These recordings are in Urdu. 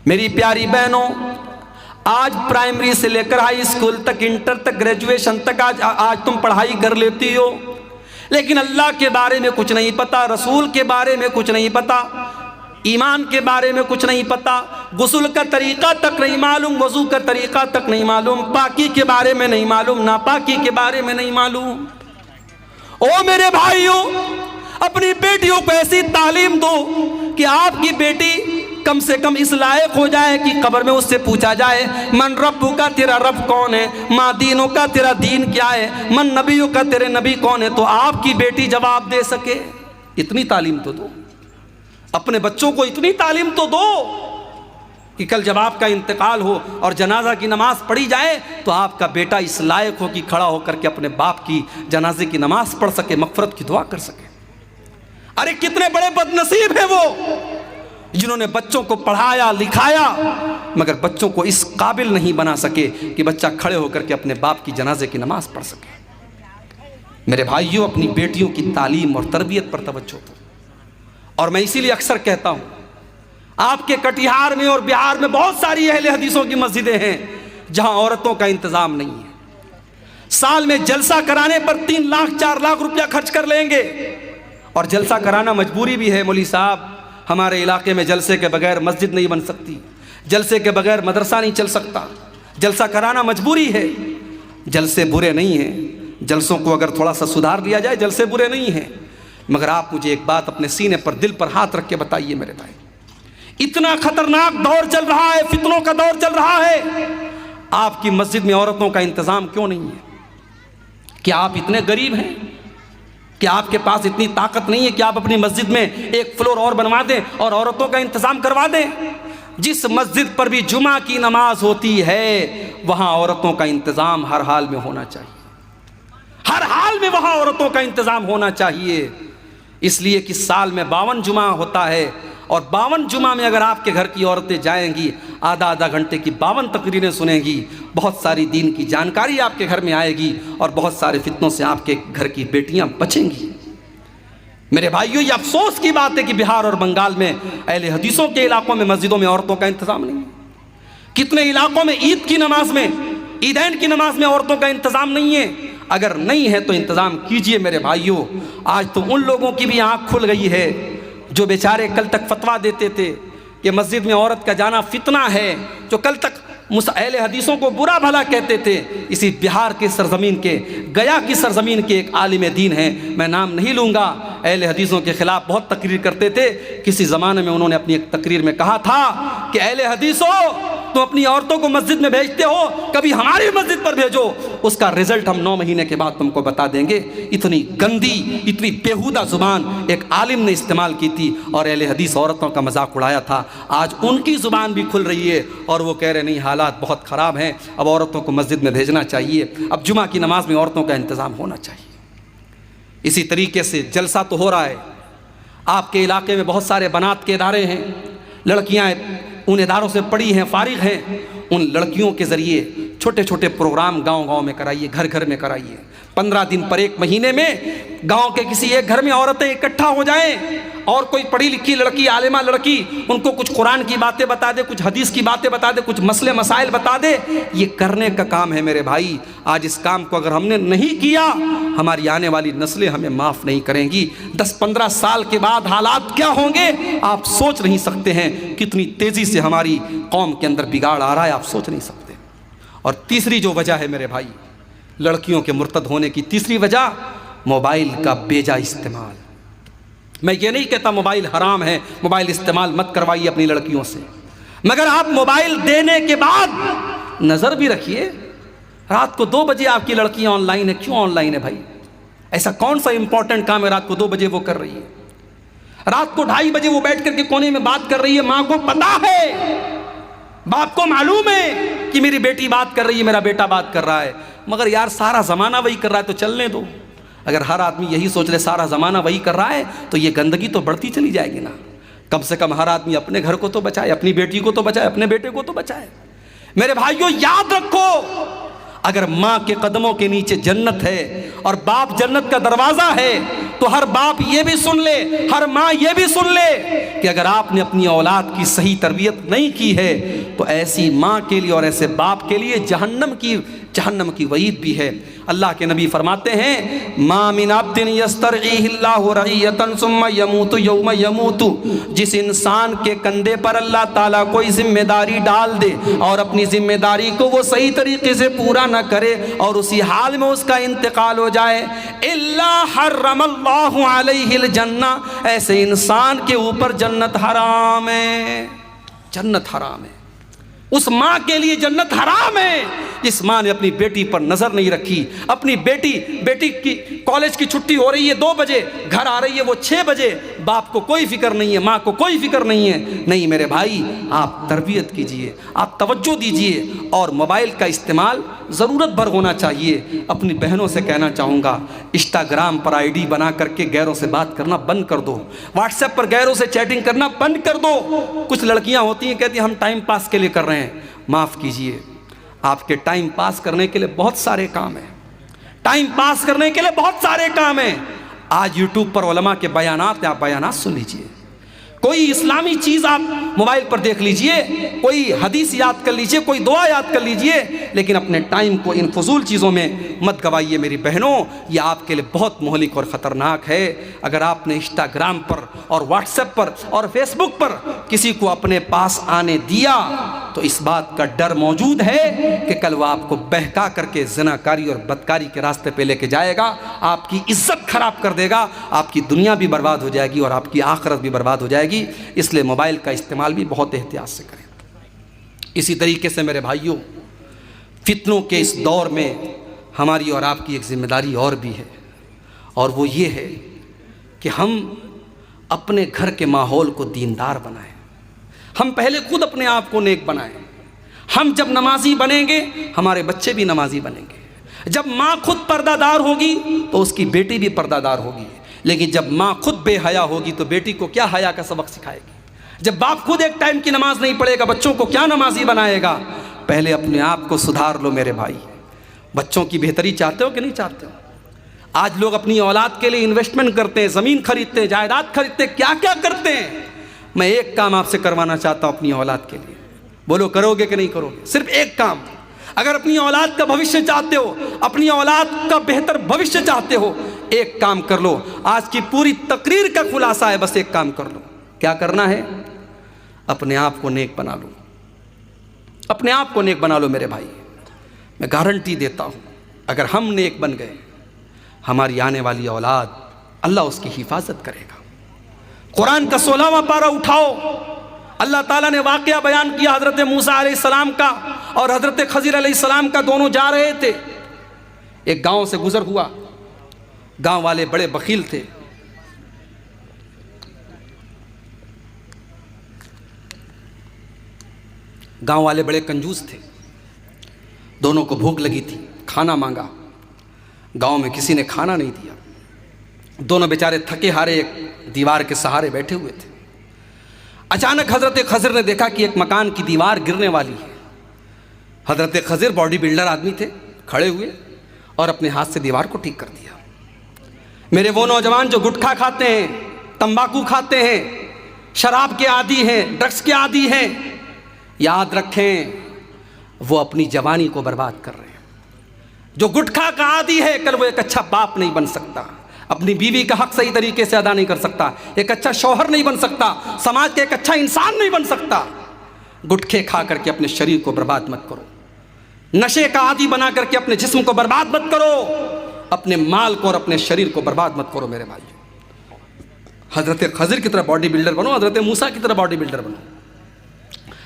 میری پیاری بہنوں، آج پرائمری سے لے کر ہائی اسکول تک، انٹر تک، گریجویشن تک آج تم پڑھائی کر لیتی ہو، لیکن اللہ کے بارے میں کچھ نہیں پتا، رسول کے بارے میں کچھ نہیں پتا، ایمان کے بارے میں کچھ نہیں پتا، غسل کا طریقہ تک نہیں معلوم، وضو کا طریقہ تک نہیں معلوم، پاکی کے بارے میں نہیں معلوم، ناپاکی کے بارے میں نہیں معلوم۔ او میرے بھائیوں، اپنی بیٹیوں کو ایسی تعلیم دو کہ آپ کی بیٹی کم سے کم اس لائق ہو جائے کہ قبر میں اس سے پوچھا جائے من ربو کا، تیرا رب کون ہے، ما دینوں کا، تیرا دین کیا ہے، من نبیوں کا، تیرے نبی کون ہے، تو آپ کی بیٹی جواب دے سکے۔ اتنی تعلیم تو دو، اپنے بچوں کو اتنی تعلیم تو دو کہ کل جب آپ کا انتقال ہو اور جنازہ کی نماز پڑھی جائے تو آپ کا بیٹا اس لائق ہو کہ کھڑا ہو کر کے اپنے باپ کی جنازے کی نماز پڑھ سکے، مغفرت کی دعا کر سکے۔ ارے کتنے بڑے بد نصیب ہیں وہ جنہوں نے بچوں کو پڑھایا لکھایا مگر بچوں کو اس قابل نہیں بنا سکے کہ بچہ کھڑے ہو کر کے اپنے باپ کی جنازے کی نماز پڑھ سکے۔ میرے بھائیوں، اپنی بیٹیوں کی تعلیم اور تربیت پر توجہ دو۔ اور میں اسی لیے اکثر کہتا ہوں، آپ کے کٹیہار میں اور بہار میں بہت ساری اہل حدیثوں کی مسجدیں ہیں جہاں عورتوں کا انتظام نہیں ہے۔ سال میں جلسہ کرانے پر 3 لاکھ 4 لاکھ روپیہ خرچ کر لیں گے، اور جلسہ کرانا مجبوری بھی ہے۔ مولوی صاحب، ہمارے علاقے میں جلسے کے بغیر مسجد نہیں بن سکتی، جلسے کے بغیر مدرسہ نہیں چل سکتا، جلسہ کرانا مجبوری ہے۔ جلسے برے نہیں ہیں، جلسوں کو اگر تھوڑا سا سدھار لیا جائے جلسے برے نہیں ہیں، مگر آپ مجھے ایک بات اپنے سینے پر، دل پر ہاتھ رکھ کے بتائیے میرے بھائی، اتنا خطرناک دور چل رہا ہے، فتنوں کا دور چل رہا ہے، آپ کی مسجد میں عورتوں کا انتظام کیوں نہیں ہے؟ کیا آپ اتنے غریب ہیں؟ کیا آپ کے پاس اتنی طاقت نہیں ہے کہ آپ اپنی مسجد میں ایک فلور اور بنوا دیں اور عورتوں کا انتظام کروا دیں؟ جس مسجد پر بھی جمعہ کی نماز ہوتی ہے وہاں عورتوں کا انتظام ہر حال میں ہونا چاہیے، ہر حال میں وہاں عورتوں کا انتظام ہونا چاہیے۔ اس لیے کہ سال میں 52 جمعہ ہوتا ہے، اور 52 جمعہ میں اگر آپ کے گھر کی عورتیں جائیں گی، آدھا گھنٹے کی 52 تقریریں سنیں گی، بہت ساری دین کی جانکاری آپ کے گھر میں آئے گی، اور بہت سارے فتنوں سے آپ کے گھر کی بیٹیاں بچیں گی۔ میرے بھائیوں، یہ افسوس کی بات ہے کہ بہار اور بنگال میں اہل حدیثوں کے علاقوں میں مسجدوں میں عورتوں کا انتظام نہیں ہے۔ کتنے علاقوں میں عید کی نماز میں، عیدین کی نماز میں عورتوں کا انتظام نہیں ہے۔ اگر نہیں ہے تو انتظام کیجئے میرے بھائیوں۔ آج تو ان لوگوں کی بھی آنکھ کھل گئی ہے جو بیچارے کل تک فتویٰ دیتے تھے کہ مسجد میں عورت کا جانا فتنہ ہے، جو کل تک اہل حدیثوں کو برا بھلا کہتے تھے، اسی بہار کی سرزمین کے، گیا کی سرزمین کے ایک عالم دین ہیں، میں نام نہیں لوں گا، اہل حدیثوں کے خلاف بہت تقریر کرتے تھے۔ کسی زمانے میں انہوں نے اپنی ایک تقریر میں کہا تھا کہ اہل حدیثوں، تم اپنی عورتوں کو مسجد میں بھیجتے ہو، کبھی ہماری مسجد پر بھیجو، اس کا رزلٹ ہم 9 مہینے کے بعد تم کو بتا دیں گے۔ اتنی گندی، اتنی بیہودہ زبان ایک عالم نے استعمال کی تھی اور اہل حدیث عورتوں کا مذاق اڑایا تھا۔ آج ان کی زبان بھی کھل رہی ہے اور وہ کہہ رہے نہیں، حالات بہت خراب ہیں، اب عورتوں کو مسجد میں بھیجنا چاہیے، اب جمعہ کی نماز میں عورتوں کا انتظام ہونا چاہیے۔ اسی طریقے سے جلسہ تو ہو رہا ہے، آپ کے علاقے میں بہت سارے بنات کے ادارے ہیں، لڑکیاں ان اداروں سے پڑھی ہیں، فارغ ہیں، ان لڑکیوں کے ذریعے چھوٹے چھوٹے پروگرام گاؤں گاؤں میں کرائیے، گھر گھر میں کرائیے۔ 15 دن پر 1 مہینے میں گاؤں کے کسی ایک گھر میں عورتیں اکٹھا ہو جائیں، اور کوئی پڑھی لکھی لڑکی، عالمہ لڑکی ان کو کچھ قرآن کی باتیں بتا دے، کچھ حدیث کی باتیں بتا دے، کچھ مسئلے مسائل بتا دے۔ یہ کرنے کا کام ہے میرے بھائی۔ آج اس کام کو اگر ہم نے نہیں کیا، ہماری آنے والی نسلیں ہمیں معاف نہیں کریں گی۔ 10-15 سال کے بعد حالات کیا ہوں گے آپ سوچ نہیں سکتے ہیں، کتنی تیزی سے ہماری قوم کے اندر بگاڑ آ رہا ہے، آپ سوچ نہیں سکتے۔ اور تیسری جو وجہ ہے میرے بھائی، لڑکیوں کے مرتد ہونے کی تیسری وجہ، موبائل کا بیجا استعمال۔ میں یہ نہیں کہتا موبائل حرام ہے، موبائل استعمال مت کروائیے اپنی لڑکیوں سے، مگر آپ موبائل دینے کے بعد نظر بھی رکھیے۔ رات کو 2 بجے آپ کی لڑکیاں آن لائن ہے، کیوں آن لائن ہے بھائی؟ ایسا کون سا امپورٹنٹ کام ہے رات کو 2 بجے وہ کر رہی ہے؟ رات کو 2:30 بجے وہ بیٹھ کر کے کونے میں بات کر رہی ہے، ماں کو پتا ہے، باپ کو معلوم ہے کہ میری بیٹی بات کر رہی ہے، میرا بیٹا بات کر رہا ہے، مگر یار سارا زمانہ وہی کر رہا ہے تو چلنے دو۔ اگر ہر آدمی یہی سوچ لے سارا زمانہ وہی کر رہا ہے تو یہ گندگی تو بڑھتی چلی جائے گی نا۔ کم سے کم ہر آدمی اپنے گھر کو تو بچائے، اپنی بیٹی کو تو بچائے، اپنے بیٹے کو تو بچائے۔ میرے بھائیوں یاد رکھو، اگر ماں کے قدموں کے نیچے جنت ہے اور باپ جنت کا دروازہ ہے، تو ہر باپ یہ بھی سن لے، ہر ماں یہ بھی سن لے کہ اگر آپ نے اپنی اولاد کی صحیح تربیت نہیں کی ہے تو ایسی ماں کے لیے اور ایسے باپ کے لیے جہنم کی وعید بھی ہے۔ اللہ کے نبی فرماتے ہیں ما من عبد یسترعیہ اللہ رعیۃ ثم یموت یوم یموت، جس انسان کے کندھے پر اللہ تعالیٰ کوئی ذمہ داری ڈال دے اور اپنی ذمہ داری کو وہ صحیح طریقے سے پورا نہ کرے اور اسی حال میں اس کا انتقال ہو جائے، الا حرم اللہ علیہ الجنہ، ایسے انسان کے اوپر جنت حرام ہے، جنت حرام ہے۔ اس ماں کے لیے جنت حرام ہے جس ماں نے اپنی بیٹی پر نظر نہیں رکھی، اپنی بیٹی کی کالج کی چھٹی ہو رہی ہے 2 بجے، گھر آ رہی ہے وہ 6 بجے، باپ کو کوئی فکر نہیں ہے، ماں کو کوئی فکر نہیں ہے۔ نہیں میرے بھائی، آپ تربیت کیجئے، آپ توجہ دیجئے، اور موبائل کا استعمال ضرورت بھر ہونا چاہیے۔ اپنی بہنوں سے کہنا چاہوں گا، انسٹاگرام پر آئی ڈی بنا کر کے غیروں سے بات کرنا بند کر دو، واٹس ایپ پر غیروں سے چیٹنگ کرنا بند کر دو۔ کچھ لڑکیاں ہوتی ہیں کہتی ہیں ہم ٹائم پاس کے لیے کر رہے ہیں، معاف کیجئے، آپ کے ٹائم پاس کرنے کے لیے بہت سارے کام ہیں، ٹائم پاس کرنے کے لیے بہت سارے کام ہیں۔ آج یوٹیوب پر علماء کے بیانات ہیں، آپ بیانات سن لیجئے، کوئی اسلامی چیز آپ موبائل پر دیکھ لیجئے، کوئی حدیث یاد کر لیجئے، کوئی دعا یاد کر لیجئے، لیکن اپنے ٹائم کو ان فضول چیزوں میں مت گوائیے میری بہنوں، یہ آپ کے لیے بہت مہلک اور خطرناک ہے۔ اگر آپ نے انسٹاگرام پر اور واٹس ایپ پر اور فیس بک پر کسی کو اپنے پاس آنے دیا تو اس بات کا ڈر موجود ہے کہ کل وہ آپ کو بہکا کر کے زناکاری اور بدکاری کے راستے پہ لے کے جائے گا، آپ کی عزت خراب کر دے گا، آپ کی دنیا بھی برباد ہو جائے گی اور آپ کی آخرت بھی برباد ہو جائے گی۔ اس لیے موبائل کا استعمال بھی بہت احتیاط سے کریں۔ اسی طریقے سے میرے بھائیوں، فتنوں کے اس دور میں ہماری اور آپ کی ایک ذمہ داری اور بھی ہے، اور وہ یہ ہے کہ ہم اپنے گھر کے ماحول کو دیندار بنائیں، ہم پہلے خود اپنے آپ کو نیک بنائیں۔ ہم جب نمازی بنیں گے ہمارے بچے بھی نمازی بنیں گے، جب ماں خود پردہ دار ہوگی تو اس کی بیٹی بھی پردہ دار ہوگی، لیکن جب ماں خود بے حیا ہوگی تو بیٹی کو کیا حیا کا سبق سکھائے گی؟ جب باپ خود ایک ٹائم کی نماز نہیں پڑھے گا بچوں کو کیا نمازی بنائے گا؟ پہلے اپنے آپ کو سدھار لو میرے بھائی۔ بچوں کی بہتری چاہتے ہو کہ نہیں چاہتے ہو؟ آج لوگ اپنی اولاد کے لیے انویسٹمنٹ کرتے ہیں، زمین خریدتے ہیں، جائیداد خریدتے ہیں، کیا کیا کرتے ہیں۔ میں ایک کام آپ سے کروانا چاہتا ہوں اپنی اولاد کے لیے، بولو کرو گے کہ نہیں کرو گے؟ صرف ایک کام، اگر اپنی اولاد کا بھوشیہ چاہتے ہو، اپنی اولاد کا بہتر بھوشیہ چاہتے ہو، ایک کام کر لو۔ آج کی پوری تقریر کا خلاصہ ہے، بس ایک کام کر لو۔ کیا کرنا ہے؟ اپنے آپ کو نیک بنا لو، اپنے آپ کو نیک بنا لو میرے بھائی۔ میں گارنٹی دیتا ہوں اگر ہم نیک بن گئے ہماری آنے والی اولاد اللہ اس کی حفاظت کرے گا۔ قرآن کا 16واں پارہ اٹھاؤ، اللہ تعالیٰ نے واقعہ بیان کیا حضرت موسیٰ علیہ السلام کا اور حضرت خضر علیہ السلام کا، دونوں جا رہے تھے، ایک گاؤں سے گزر ہوا، گاؤں والے بڑے بخیل تھے، گاؤں والے بڑے کنجوس تھے، دونوں کو بھوک لگی تھی، کھانا مانگا، گاؤں میں کسی نے کھانا نہیں دیا، دونوں بیچارے تھکے ہارے ایک دیوار کے سہارے بیٹھے ہوئے تھے۔ اچانک حضرت خضر نے دیکھا کہ ایک مکان کی دیوار گرنے والی ہے۔ حضرت خضر باڈی بلڈر آدمی تھے، کھڑے ہوئے اور اپنے ہاتھ سے دیوار کو ٹھیک کر دیا۔ میرے وہ نوجوان جو گٹکھا کھاتے ہیں، تمباکو کھاتے ہیں، شراب کے عادی ہیں، ڈرگس کے عادی ہیں، یاد رکھیں وہ اپنی جوانی کو برباد کر رہے ہیں۔ جو گٹکھا کا عادی ہے کل وہ ایک اچھا باپ نہیں بن سکتا، اپنی بیوی کا حق صحیح طریقے سے ادا نہیں کر سکتا، ایک اچھا شوہر نہیں بن سکتا، سماج کے ایک اچھا انسان نہیں بن سکتا۔ گٹکھے کھا کر کے اپنے شریر کو برباد مت کرو، نشے کا عادی بنا کر کے اپنے جسم کو برباد مت کرو، اپنے مال کو اور اپنے شریر کو برباد مت کرو میرے بھائی۔ حضرت خضر کی طرح باڈی بلڈر بنو، حضرت موسیٰ کی طرح باڈی بلڈر بنو۔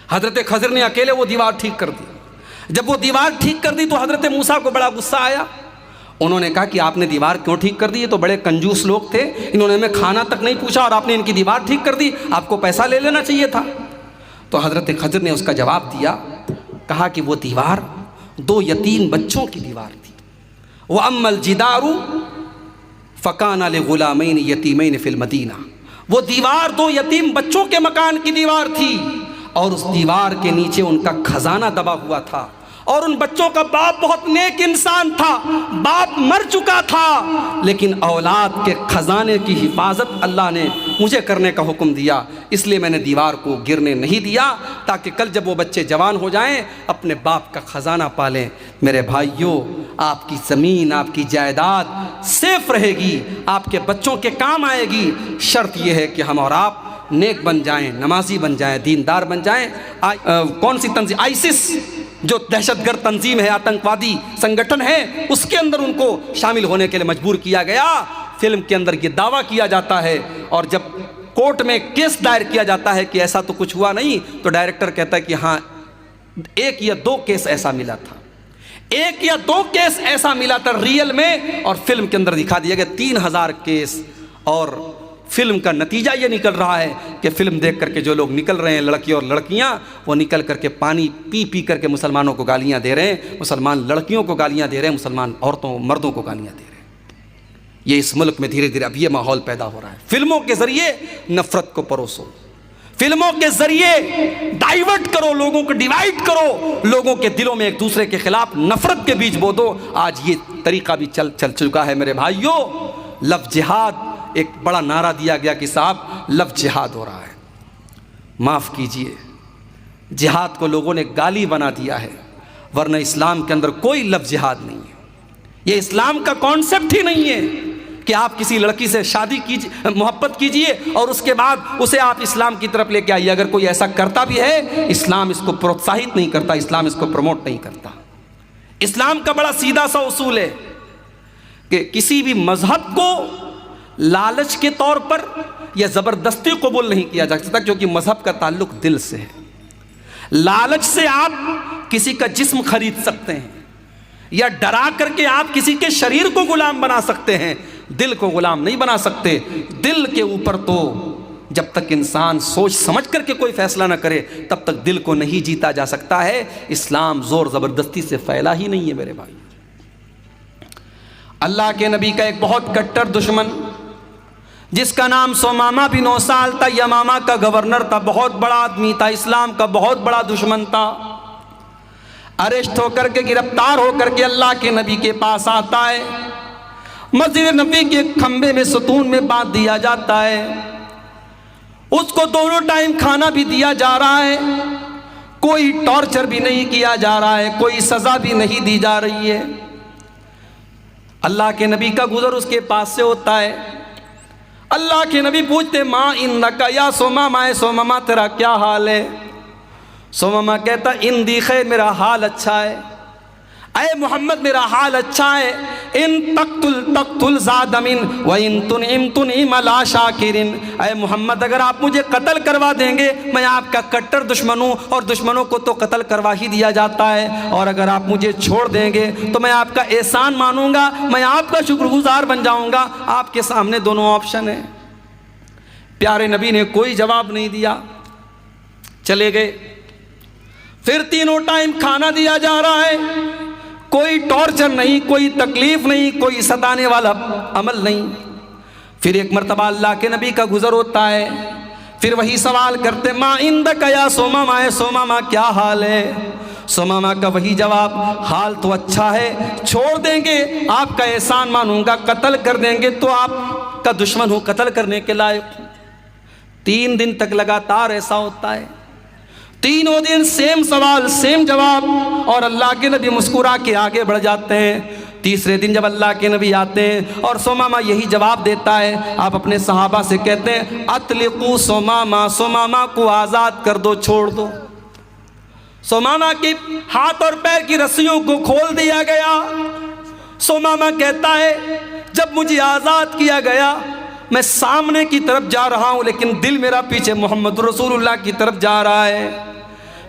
حضرت خضر نے اکیلے وہ دیوار ٹھیک کر دی۔ جب وہ دیوار ٹھیک کر دی تو حضرت موسیٰ کو بڑا غصہ آیا۔ انہوں نے کہا کہ آپ نے دیوار کیوں ٹھیک کر دی؟ یہ تو بڑے کنجوس لوگ تھے، انہوں نے ہمیں کھانا تک نہیں پوچھا اور آپ نے ان کی دیوار ٹھیک کر دی، آپ کو پیسہ لے لینا چاہیے تھا۔ تو حضرت خضر نے اس کا جواب دیا، کہا کہ وہ دیوار 2 یتیم بچوں کی دیوار تھی۔ وَأَمَّا الْجِدَارُ فَكَانَ لِغُلَامَيْنِ يَتِيمَيْنِ فِي الْمَدِينَةِ، وہ دیوار 2 یتیم بچوں کے مکان کی دیوار تھی اور اس دیوار کے نیچے ان کا خزانہ دبا ہوا تھا، اور ان بچوں کا باپ بہت نیک انسان تھا، باپ مر چکا تھا، لیکن اولاد کے خزانے کی حفاظت اللہ نے مجھے کرنے کا حکم دیا، اس لیے میں نے دیوار کو گرنے نہیں دیا، تاکہ کل جب وہ بچے جوان ہو جائیں اپنے باپ کا خزانہ پالیں۔ میرے بھائیوں، آپ کی زمین، آپ کی جائیداد سیف رہے گی، آپ کے بچوں کے کام آئے گی، شرط یہ ہے کہ ہم اور آپ نیک بن جائیں، نمازی بن جائیں، دیندار بن جائیں۔ کون سی تنظیم؟ آئیسس جو دہشت گرد تنظیم ہے، آتنکوادی سنگٹھن ہے، اس کے اندر ان کو شامل ہونے کے لیے مجبور کیا گیا۔ فلم کے اندر یہ دعویٰ کیا جاتا ہے، اور جب کورٹ میں کیس دائر کیا جاتا ہے کہ ایسا تو کچھ ہوا نہیں، تو ڈائریکٹر کہتا ہے کہ ہاں 1 یا 2 کیس ایسا ملا تھا، 1 یا 2 کیس ایسا ملا تھا ریئل میں، اور فلم کے اندر دکھا دیا گیا 3000 کیس۔ اور فلم کا نتیجہ یہ نکل رہا ہے کہ فلم دیکھ کر کے جو لوگ نکل رہے ہیں، لڑکی اور لڑکیاں، وہ نکل کر کے پانی پی پی کر کے مسلمانوں کو گالیاں دے رہے ہیں، مسلمان لڑکیوں کو گالیاں دے رہے ہیں، مسلمان عورتوں مردوں کو گالیاں دے رہے ہیں۔ یہ اس ملک میں دھیرے دھیرے اب یہ ماحول پیدا ہو رہا ہے۔ فلموں کے ذریعے نفرت کو پروسو، فلموں کے ذریعے ڈائیورٹ کرو، لوگوں کو ڈیوائیڈ کرو، لوگوں کے دلوں میں ایک دوسرے کے خلاف نفرت کے بیج بو دو۔ آج یہ طریقہ بھی چل چکا ہے میرے بھائیوں۔ لفظ جہاد، ایک بڑا نعرہ دیا گیا کہ صاحب لفظ جہاد ہو رہا ہے، معاف کیجئے، جہاد کو لوگوں نے گالی بنا دیا ہے، ورنہ اسلام کے اندر کوئی لفظ جہاد نہیں ہے۔ یہ اسلام کا کانسیپٹ ہی نہیں ہے کہ آپ کسی لڑکی سے شادی کیجئے، محبت کیجئے اور اس کے بعد اسے آپ اسلام کی طرف لے کے آئیے۔ اگر کوئی ایسا کرتا بھی ہے، اسلام اس کو پروتساہت نہیں کرتا، اسلام اس کو پروموٹ نہیں کرتا۔ اسلام کا بڑا سیدھا سا اصول ہے کہ کسی بھی مذہب کو لالچ کے طور پر یا زبردستی قبول نہیں کیا جا سکتا، کیونکہ مذہب کا تعلق دل سے ہے۔ لالچ سے آپ کسی کا جسم خرید سکتے ہیں، یا ڈرا کر کے آپ کسی کے شریر کو غلام بنا سکتے ہیں، دل کو غلام نہیں بنا سکتے۔ دل کے اوپر تو جب تک انسان سوچ سمجھ کر کے کوئی فیصلہ نہ کرے، تب تک دل کو نہیں جیتا جا سکتا ہے۔ اسلام زور زبردستی سے پھیلا ہی نہیں ہے میرے بھائی۔ اللہ کے نبی کا ایک بہت کٹر دشمن جس کا نام سمامہ بن اوسال تھا، یمامہ کا گورنر تھا، بہت بڑا آدمی تھا، اسلام کا بہت بڑا دشمن تھا، اریسٹ ہو کر کے، گرفتار ہو کر کے اللہ کے نبی کے پاس آتا ہے۔ مسجد نبی کے کھمبے میں ستون میں باندھ دیا جاتا ہے، اس کو دونوں ٹائم کھانا بھی دیا جا رہا ہے، کوئی ٹارچر بھی نہیں کیا جا رہا ہے، کوئی سزا بھی نہیں دی جا رہی ہے۔ اللہ کے نبی کا گزر اس کے پاس سے ہوتا ہے، اللہ کے نبی پوچھتے ماں انکا یا سمامہ، سمامہ تیرا کیا حال ہے؟ سمامہ کہتا اندی خیر، میرا حال اچھا ہے، اے محمد میرا حال اچھا ہے، ان تقتل زاد من وان تنعم تنعم لا شاکرین، اے محمد اگر آپ مجھے قتل کروا دیں گے میں آپ کا کٹر دشمن ہوں، اور دشمنوں کو تو قتل کروا ہی دیا جاتا ہے، اور اگر آپ مجھے چھوڑ دیں گے تو میں آپ کا احسان مانوں گا، میں آپ کا شکر گزار بن جاؤں گا۔ آپ کے سامنے دونوں آپشن ہیں۔ پیارے نبی نے کوئی جواب نہیں دیا، چلے گئے۔ پھر تینوں ٹائم کھانا دیا جا رہا ہے، کوئی ٹارچر نہیں، کوئی تکلیف نہیں، کوئی ستانے والا عمل نہیں۔ پھر ایک مرتبہ اللہ کے نبی کا گزر ہوتا ہے، پھر وہی سوال کرتے ما عندک یا سمامہ، اے سمامہ کیا حال ہے؟ سمامہ کا وہی جواب، حال تو اچھا ہے، چھوڑ دیں گے آپ کا احسان مانوں گا، قتل کر دیں گے تو آپ کا دشمن ہوں، قتل کرنے کے لائق۔ 3 دن تک لگاتار ایسا ہوتا ہے، تینوں دن سیم سوال سیم جواب، اور اللہ کے نبی مسکرا کے آگے بڑھ جاتے ہیں۔ تیسرے دن جب اللہ کے نبی آتے ہیں اور سمامہ یہی جواب دیتا ہے، آپ اپنے صحابہ سے کہتے ہیں اطلقوا سمامہ، سمامہ کو آزاد کر دو، چھوڑ دو۔ سمامہ کے ہاتھ اور پیر کی رسیوں کو کھول دیا گیا۔ سمامہ کہتا ہے جب مجھے آزاد کیا گیا میں سامنے کی طرف جا رہا ہوں، لیکن دل میرا پیچھے محمد رسول اللہ کی طرف جا رہا ہے۔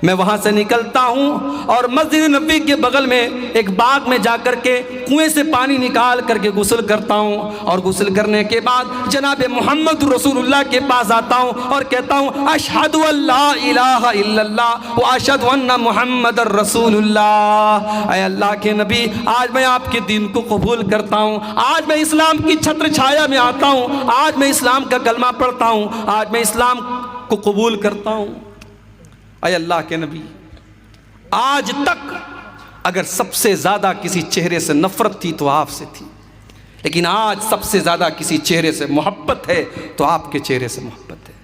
میں وہاں سے نکلتا ہوں اور مسجد نبی کے بغل میں ایک باغ میں جا کر کے کنویں سے پانی نکال کر کے غسل کرتا ہوں، اور غسل کرنے کے بعد جناب محمد رسول اللہ کے پاس آتا ہوں اور کہتا ہوں اشہد ان لا الہ الا اللہ و اشہد ان محمد رسول اللہ۔ اے اللہ کے نبی، آج میں آپ کے دین کو قبول کرتا ہوں، آج میں اسلام کی چھتر چھایا میں آتا ہوں، آج میں اسلام کا کلمہ پڑھتا ہوں، آج میں اسلام کو قبول کرتا ہوں۔ اے اللہ کے نبی، آج تک اگر سب سے زیادہ کسی چہرے سے نفرت تھی تو آپ سے تھی، لیکن آج سب سے زیادہ کسی چہرے سے محبت ہے تو آپ کے چہرے سے محبت ہے۔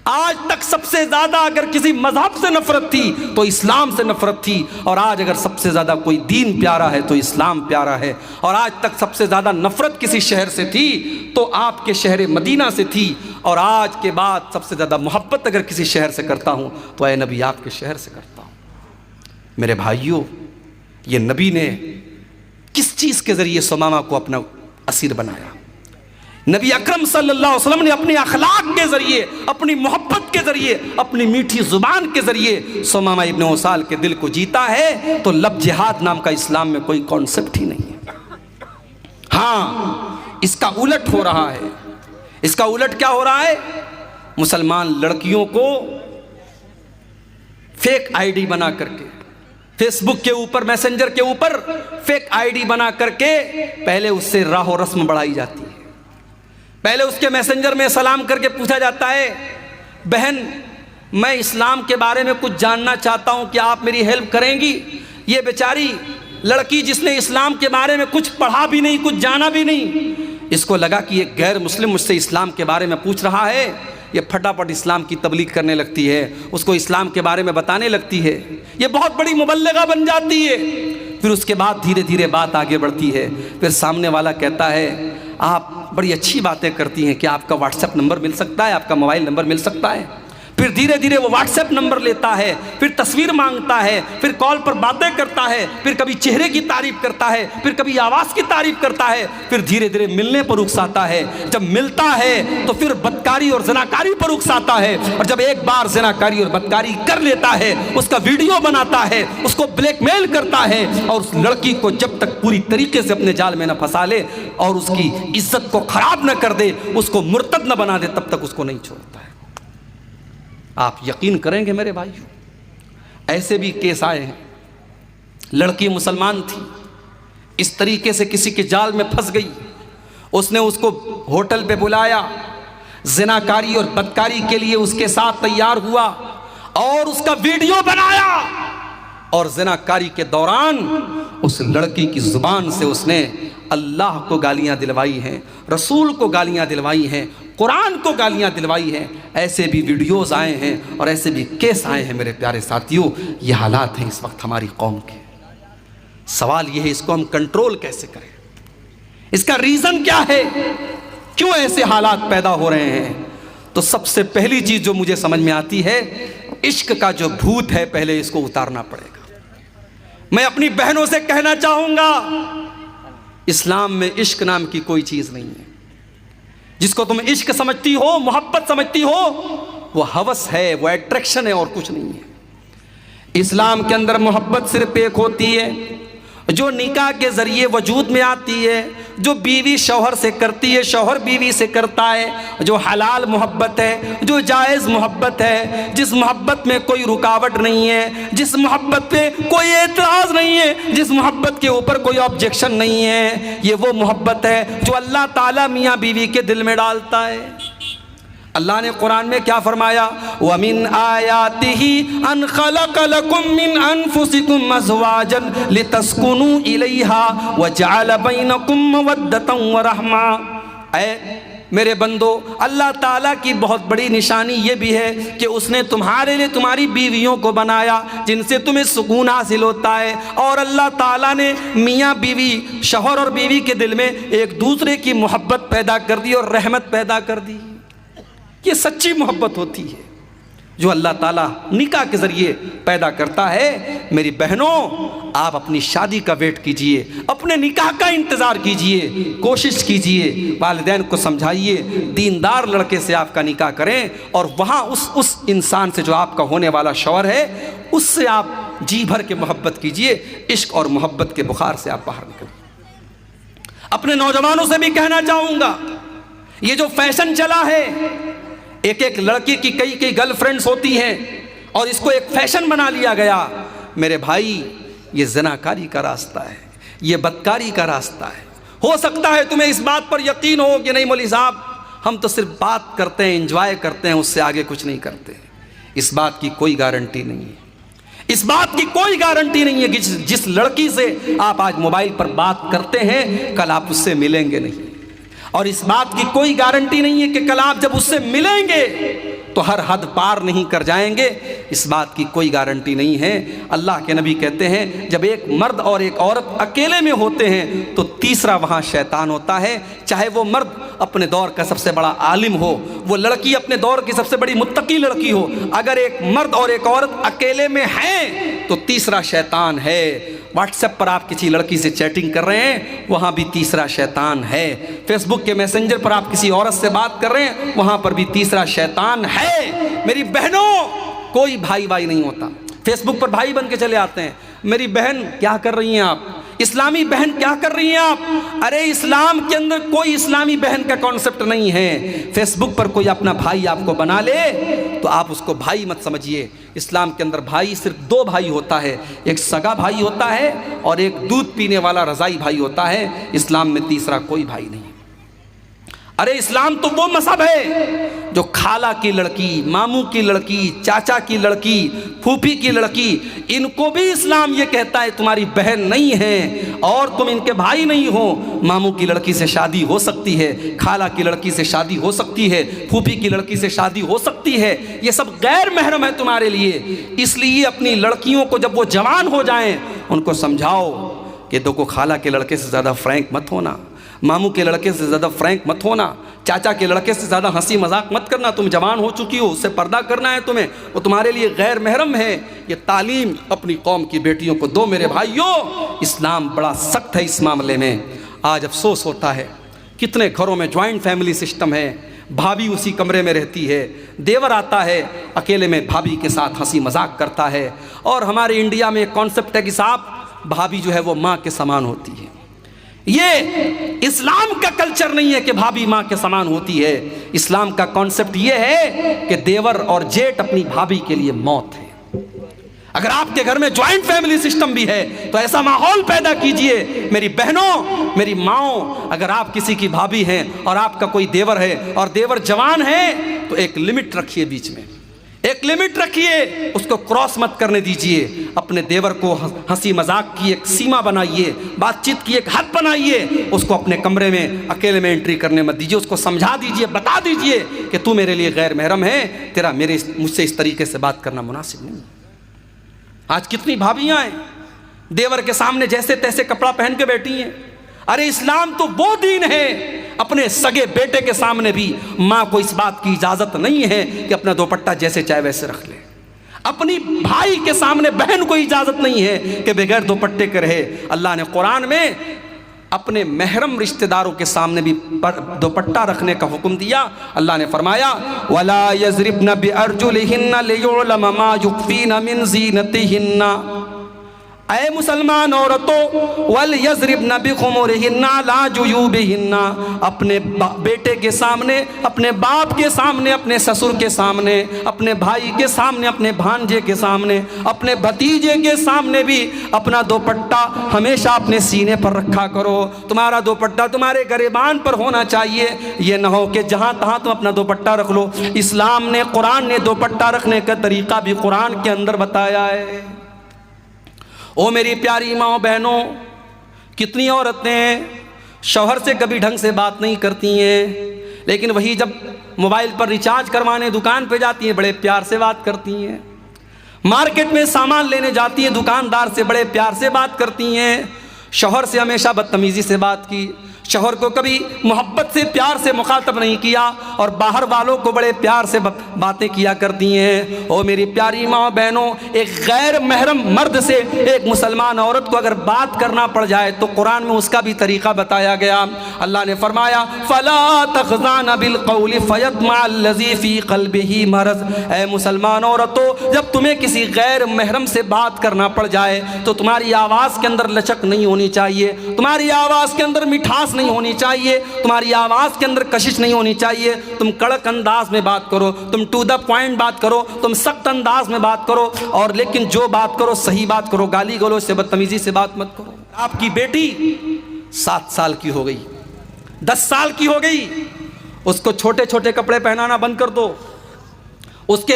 آج تک سب سے زیادہ اگر کسی مذہب سے نفرت تھی تو اسلام سے نفرت تھی، اور آج اگر سب سے زیادہ کوئی دین پیارا ہے تو اسلام پیارا ہے۔ اور آج تک سب سے زیادہ نفرت کسی شہر سے تھی تو آپ کے شہر مدینہ سے تھی، اور آج کے بعد سب سے زیادہ محبت اگر کسی شہر سے کرتا ہوں تو اے نبی آپ کے شہر سے کرتا ہوں۔ میرے بھائیوں، یہ نبی نے کس چیز کے ذریعے ثمامہ کو اپنا اسیر بنایا؟ نبی اکرم صلی اللہ علیہ وسلم نے اپنے اخلاق کے ذریعے، اپنی محبت کے ذریعے، اپنی میٹھی زبان کے ذریعے ثمامہ ابن اسال کے دل کو جیتا ہے، تو لب جہاد نام کا اسلام میں کوئی کانسیپٹ ہی نہیں ہے۔ ہاں، اس کا الٹ ہو رہا ہے۔ اس کا الٹ کیا ہو رہا ہے؟ مسلمان لڑکیوں کو فیک آئی ڈی بنا کر کے، فیس بک کے اوپر، میسنجر کے اوپر فیک آئی ڈی بنا کر کے پہلے اس سے راہ و رسم بڑھائی جاتی ہے۔ پہلے اس کے میسنجر میں سلام کر کے پوچھا جاتا ہے، بہن میں اسلام کے بارے میں کچھ جاننا چاہتا ہوں، کیا آپ میری ہیلپ کریں گی؟ یہ بیچاری لڑکی جس نے اسلام کے بارے میں کچھ پڑھا بھی نہیں، کچھ جانا بھی نہیں، اس کو لگا کہ یہ غیر مسلم مجھ سے اسلام کے بارے میں پوچھ رہا ہے، یہ پھٹافٹ اسلام کی تبلیغ کرنے لگتی ہے، اس کو اسلام کے بارے میں بتانے لگتی ہے، یہ بہت بڑی مبلغہ بن جاتی ہے۔ پھر اس کے بعد دھیرے دھیرے بات آگے بڑھتی ہے، پھر سامنے والا کہتا ہے آپ بڑی اچھی باتیں کرتی ہیں، کیا آپ کا واٹس ایپ نمبر مل سکتا ہے، آپ کا موبائل نمبر مل سکتا ہے؟ پھر دھیرے دھیرے وہ واٹس ایپ نمبر لیتا ہے، پھر تصویر مانگتا ہے، پھر کال پر باتیں کرتا ہے، پھر کبھی چہرے کی تعریف کرتا ہے، پھر کبھی آواز کی تعریف کرتا ہے، پھر دھیرے دھیرے ملنے پر اکساتا ہے۔ جب ملتا ہے تو پھر بدکاری اور زناکاری پر اکساتا ہے، اور جب ایک بار زناکاری اور بدکاری کر لیتا ہے اس کا ویڈیو بناتا ہے، اس کو بلیک میل کرتا ہے، اور اس لڑکی کو جب تک پوری طریقے سے اپنے جال میں نہ پھنسا لے اور اس کی عزت کو خراب نہ کر دے، اس کو مرتد نہ بنا دے، تب تک اس کو نہیں چھوڑتا ہے۔ آپ یقین کریں گے میرے بھائیوں، ایسے بھی کیس آئے ہیں، لڑکی مسلمان تھی، اس طریقے سے کسی کے جال میں پھنس گئی، اس نے اس کو ہوٹل پہ بلایا، زناکاری اور بدکاری کے لیے اس کے ساتھ تیار ہوا اور اس کا ویڈیو بنایا، اور زناکاری کے دوران اس لڑکی کی زبان سے اس نے اللہ کو گالیاں دلوائی ہیں، رسول کو گالیاں دلوائی ہیں، قرآن کو گالیاں دلوائی ہیں۔ ایسے بھی ویڈیوز آئے ہیں اور ایسے بھی کیس آئے ہیں میرے پیارے ساتھیوں۔ یہ حالات ہیں اس وقت ہماری قوم کے۔ سوال یہ ہے اس کو ہم کنٹرول کیسے کریں؟ اس کا ریزن کیا ہے؟ کیوں ایسے حالات پیدا ہو رہے ہیں؟ تو سب سے پہلی چیز جو مجھے سمجھ میں آتی ہے، عشق کا جو بھوت ہے پہلے اس کو اتارنا پڑے گا۔ میں اپنی بہنوں سے کہنا چاہوں گا، اسلام میں عشق نام کی کوئی چیز نہیں ہے۔ جس کو تم عشق سمجھتی ہو، محبت سمجھتی ہو، وہ ہوس ہے، وہ اٹریکشن ہے اور کچھ نہیں ہے۔ اسلام کے اندر محبت صرف ایک ہوتی ہے جو نکاح کے ذریعے وجود میں آتی ہے، جو بیوی شوہر سے کرتی ہے، شوہر بیوی سے کرتا ہے، جو حلال محبت ہے، جو جائز محبت ہے، جس محبت میں کوئی رکاوٹ نہیں ہے، جس محبت پہ کوئی اعتراض نہیں ہے، جس محبت کے اوپر کوئی آبجیکشن نہیں ہے، یہ وہ محبت ہے جو اللہ تعالیٰ میاں بیوی کے دل میں ڈالتا ہے۔ اللہ نے قرآن میں کیا فرمایا؟ وَمِنْ آيَاتِهِ أَنْ خَلَقَ لَكُم مِّنْ أَنفُسِكُمْ أَزْوَاجًا لِتَسْكُنُوا إِلَيْهَا وَجَعَلَ بَيْنَكُم مَّوَدَّةً وَرَحْمَةً۔ اے میرے بندو، اللہ تعالیٰ کی بہت بڑی نشانی یہ بھی ہے کہ اس نے تمہارے لیے تمہاری بیویوں کو بنایا جن سے تمہیں سکون حاصل ہوتا ہے، اور اللہ تعالیٰ نے میاں بیوی، شوہر اور بیوی کے دل میں ایک دوسرے کی محبت پیدا کر دی اور رحمت پیدا کر دی۔ یہ سچی محبت ہوتی ہے جو اللہ تعالیٰ نکاح کے ذریعے پیدا کرتا ہے۔ میری بہنوں، آپ اپنی شادی کا ویٹ کیجئے، اپنے نکاح کا انتظار کیجئے، کوشش کیجئے، والدین کو سمجھائیے، دیندار لڑکے سے آپ کا نکاح کریں، اور وہاں اس انسان سے جو آپ کا ہونے والا شوہر ہے اس سے آپ جی بھر کے محبت کیجئے، عشق اور محبت کے بخار سے آپ باہر نکلیں۔ اپنے نوجوانوں سے بھی کہنا چاہوں گا، یہ جو فیشن چلا ہے، ایک لڑکی کی کئی گرل فرینڈز ہوتی ہیں اور اس کو ایک فیشن بنا لیا گیا، میرے بھائی یہ زناکاری کا راستہ ہے، یہ بدکاری کا راستہ ہے۔ ہو سکتا ہے تمہیں اس بات پر یقین ہو کہ نہیں مولوی صاحب، ہم تو صرف بات کرتے ہیں، انجوائے کرتے ہیں، اس سے آگے کچھ نہیں کرتے۔ اس بات کی کوئی گارنٹی نہیں ہے۔ اس بات کی کوئی گارنٹی نہیں ہے کہ جس لڑکی سے آپ آج موبائل پر بات کرتے ہیں کل آپ اس سے ملیں گے نہیں، اور اس بات کی کوئی گارنٹی نہیں ہے کہ کل آپ جب اس سے ملیں گے تو ہر حد پار نہیں کر جائیں گے، اس بات کی کوئی گارنٹی نہیں ہے۔ اللہ کے نبی کہتے ہیں جب ایک مرد اور ایک عورت اکیلے میں ہوتے ہیں تو تیسرا وہاں شیطان ہوتا ہے، چاہے وہ مرد اپنے دور کا سب سے بڑا عالم ہو، وہ لڑکی اپنے دور کی سب سے بڑی متقی لڑکی ہو، اگر ایک مرد اور ایک عورت اکیلے میں ہیں تو تیسرا شیطان ہے۔ واٹس ایپ پر آپ کسی لڑکی سے چیٹنگ کر رہے ہیں، وہاں بھی تیسرا شیطان ہے۔ فیس بک کے میسنجر پر آپ کسی عورت سے بات کر رہے ہیں، وہاں پر بھی تیسرا شیطان ہے۔ میری بہنوں، کوئی بھائی بھائی نہیں ہوتا۔ فیس بک پر بھائی بن کے چلے آتے ہیں، میری بہن کیا کر رہی ہیں آپ، اسلامی بہن کیا کر رہی ہیں آپ؟ ارے اسلام کے اندر کوئی اسلامی بہن کا کانسیپٹ نہیں ہے۔ فیس بک پر کوئی اپنا بھائی آپ کو بنا لے تو آپ اس کو بھائی مت سمجھیے۔ اسلام کے اندر بھائی صرف دو بھائی ہوتا ہے، ایک سگا بھائی ہوتا ہے اور ایک دودھ پینے والا رضائی بھائی ہوتا ہے۔ اسلام میں تیسرا کوئی بھائی نہیں۔ ارے اسلام تو وہ مذہب ہے جو خالہ کی لڑکی، ماموں کی لڑکی، چاچا کی لڑکی، پھوپھی کی لڑکی، ان کو بھی اسلام یہ کہتا ہے تمہاری بہن نہیں ہے اور تم ان کے بھائی نہیں ہو۔ ماموں کی لڑکی سے شادی ہو سکتی ہے، خالہ کی لڑکی سے شادی ہو سکتی ہے، پھوپھی کی لڑکی سے شادی ہو سکتی ہے، یہ سب غیر محرم ہے تمہارے لیے۔ اس لیے اپنی لڑکیوں کو جب وہ جوان ہو جائیں ان کو سمجھاؤ کہ دیکھو خالہ کے لڑکے سے زیادہ فرینک مت ہونا، ماموں کے لڑکے سے زیادہ فرینک مت ہونا، چاچا کے لڑکے سے زیادہ ہنسی مذاق مت کرنا، تم جوان ہو چکی ہو، اس سے پردہ کرنا ہے تمہیں، وہ تمہارے لیے غیر محرم ہے۔ یہ تعلیم اپنی قوم کی بیٹیوں کو دو میرے بھائیوں۔ اسلام بڑا سخت ہے اس معاملے میں۔ آج افسوس ہوتا ہے کتنے گھروں میں جوائنٹ فیملی سسٹم ہے، بھابھی اسی کمرے میں رہتی ہے، دیور آتا ہے اکیلے میں بھابھی کے ساتھ ہنسی مذاق کرتا ہے، اور ہمارے انڈیا میں ایک کانسیپٹ ہے کہ صاحب بھابھی جو ہے وہ ماں کے سامان ہوتی ہے۔ یہ اسلام کا کلچر نہیں ہے کہ بھابھی ماں کے سامان ہوتی ہے۔ اسلام کا کانسیپٹ یہ ہے کہ دیور اور جیٹ اپنی بھابھی کے لیے موت ہے۔ اگر آپ کے گھر میں جوائنٹ فیملی سسٹم بھی ہے تو ایسا ماحول پیدا کیجئے۔ میری بہنوں، میری ماؤں، اگر آپ کسی کی بھابھی ہیں اور آپ کا کوئی دیور ہے اور دیور جوان ہے تو ایک لمٹ رکھیے، بیچ میں ایک لمٹ رکھیے، اس کو کراس مت کرنے دیجئے۔ اپنے دیور کو ہنسی مذاق کی ایک سیما بنائیے، بات چیت کی ایک حد بنائیے، اس کو اپنے کمرے میں اکیلے میں انٹری کرنے مت دیجئے، اس کو سمجھا دیجئے، بتا دیجئے کہ تو میرے لیے غیر محرم ہے، تیرا مجھ سے اس طریقے سے بات کرنا مناسب نہیں۔ آج کتنی بھابیاں ہیں دیور کے سامنے جیسے تیسے کپڑا پہن کے بیٹھی ہیں۔ ارے اسلام تو وہ دین ہے، اپنے سگے بیٹے کے سامنے بھی ماں کو اس بات کی اجازت نہیں ہے کہ اپنا دوپٹہ جیسے چاہے ویسے رکھ لے۔ اپنی بھائی کے سامنے بہن کو اجازت نہیں ہے کہ بغیر دوپٹے کے رہے۔ اللہ نے قرآن میں اپنے محرم رشتہ داروں کے سامنے بھی دوپٹہ رکھنے کا حکم دیا۔ اللہ نے فرمایا وَلَا يَضْرِبْنَ بِأَرْجُلِهِنَّ لِيُعْلَمَ مَا يُخْفِينَ مِنْ زِينَتِهِنَّ، اے مسلمان عورتوں، وَلْيَضْرِبْنَ بِخُمُرِهِنَّ عَلَىٰ جُيُوبِهِنَّ، اپنے بیٹے کے سامنے، اپنے باپ کے سامنے، اپنے سسر کے سامنے، اپنے بھائی کے سامنے، اپنے بھانجے کے سامنے، اپنے بھتیجے کے سامنے بھی اپنا دوپٹہ ہمیشہ اپنے سینے پر رکھا کرو۔ تمہارا دوپٹہ تمہارے گریبان پر ہونا چاہیے، یہ نہ ہو کہ جہاں تہاں تم اپنا دوپٹہ رکھ لو۔ اسلام نے، قرآن نے دوپٹہ رکھنے کا طریقہ بھی قرآن کے اندر بتایا ہے۔ او میری پیاری ماں بہنوں، کتنی عورتیں شوہر سے کبھی ڈھنگ سے بات نہیں کرتی ہیں، لیکن وہی جب موبائل پر ریچارج کروانے دکان پہ جاتی ہیں بڑے پیار سے بات کرتی ہیں، مارکیٹ میں سامان لینے جاتی ہیں دکاندار سے بڑے پیار سے بات کرتی ہیں۔ شوہر سے ہمیشہ بدتمیزی سے بات کی، شوہر کو کبھی محبت سے پیار سے مخاطب نہیں کیا، اور باہر والوں کو بڑے پیار سے باتیں کیا کرتی ہیں۔ او میری پیاری ماں بہنوں، ایک غیر محرم مرد سے ایک مسلمان عورت کو اگر بات کرنا پڑ جائے تو قرآن میں اس کا بھی طریقہ بتایا گیا۔ اللہ نے فرمایا فَلَا تَخْضَعْنَ بِالْقَوْلِ فَيَطْمَعَ الَّذِي فِي قَلْبِهِ مَرَضٌ، اے مسلمان عورتوں، جب تمہیں کسی غیر محرم سے بات کرنا پڑ جائے تو تمہاری آواز کے اندر لچک نہیں ہونی چاہیے، تمہاری آواز کے اندر مٹھاس نہیں ہونی چاہیے، تمہاری آواز کے اندر کشش نہیں ہونی چاہیے۔ تم کڑک انداز میں بات کرو، تم ٹو دا پوائنٹ بات کرو، تم سخت انداز میں بات کرو، اور لیکن جو بات کرو صحیح بات کرو، گالی گلوچ سے بدتمیزی سے بات مت کرو۔ آپ کی بیٹی 7 سال کی ہو گئی، 10 سال کی ہو گئی، اس کو چھوٹے چھوٹے کپڑے پہنانا بند کر دو، اس کے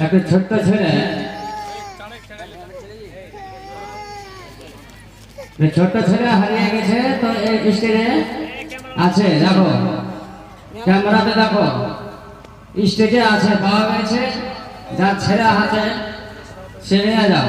একটা ছোট্ট ছেলে হারিয়ে গেছে, তো এই স্টেজে আছে, দেখো ক্যামেরাতে দেখো, স্টেজে আছে, পাওয়া গেছে, যার ছেলে হাতে সে নিয়ে যাও।